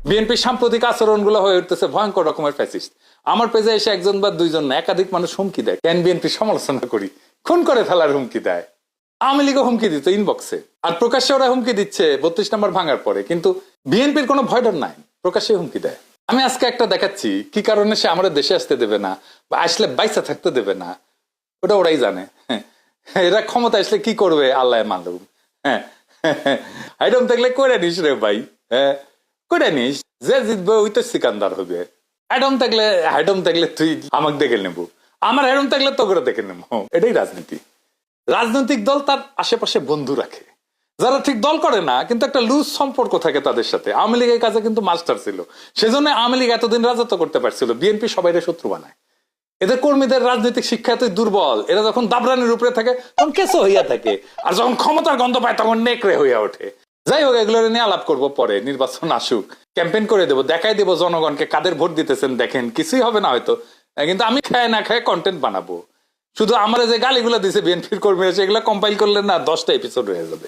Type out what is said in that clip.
বিএনপির সাম্প্রতিক আচরণগুলো হয়ে উঠতেছে ভয়ঙ্কর রকমের ফ্যাসিস্ট। আমার পেজে এসে একজন বা দুইজন না, একাধিক মানুষ হুমকি দেয়, কেন বিএনপি সমালোচনা করি, খুন করে ফেলার হুমকি দেয়। আওয়ামী লীগও হুমকি দিত ইনবক্সে, আর প্রকাশ্যে ওরা হুমকি দিচ্ছে 32 নম্বর ভাঙার পরে, কিন্তু বিএনপির কোনো ভয় ডর নাই, প্রকাশ্যে হুমকি দেয়। আমি আজকে একটা দেখাচ্ছি কি কারণে সে আমাদের দেশে আসতে দেবে না, বা আসলে বাইসা থাকতে দেবে না, ওটা ওরাই জানে। এরা ক্ষমতা আসলে কি করবে আল্লাহ মালুম। হ্যাঁ, আইডম থাকলে করে নিস রে ভাই, হ্যাঁ করে নিস, যে জিতবে ওই তো সিকান্দার হবে। হাইডম থাকলে তুই আমাকে দেখে নেবো, আমার হেডম থাকলে তো করে দেখে নেবো। এটাই রাজনীতি। রাজনৈতিক দল তার আশেপাশে বন্ধু রাখে, যারা ঠিক দল করে না কিন্তু একটা লুজ সম্পর্ক থাকে তাদের সাথে। আওয়ামী লীগের কাছে কিন্তু মাস্টার ছিল, সেজন্য আওয়ামী লীগ এতদিন রাজত্ব করতে পারছিল। বিএনপি সবাই শত্রু বানায়, এদের কর্মীদের রাজনৈতিক শিক্ষা এতই দুর্বল, এরা যখন দাবরানির উপরে থাকে তখন কেসো হইয়া থাকে, আর যখন ক্ষমতার গন্ধ পায় তখন নেকড়ে হইয়া ওঠে। যাই হোক, এগুলো নিয়ে আলাপ করবো পরে, নির্বাচন আসুক, ক্যাম্পেইন করে দেবো, দেখাই দেবো জনগণকে কাদের ভোট দিতেছেন, দেখেন কিছুই হবে না হয়তো, কিন্তু আমি খায় না খায় কন্টেন্ট বানাবো। শুধু আমরা যে গালিগুলো দিছে বিএনপির কর্মীরা, সেগুলো কম্পাইল করলে না 10টা এপিসোড হয়ে যাবে।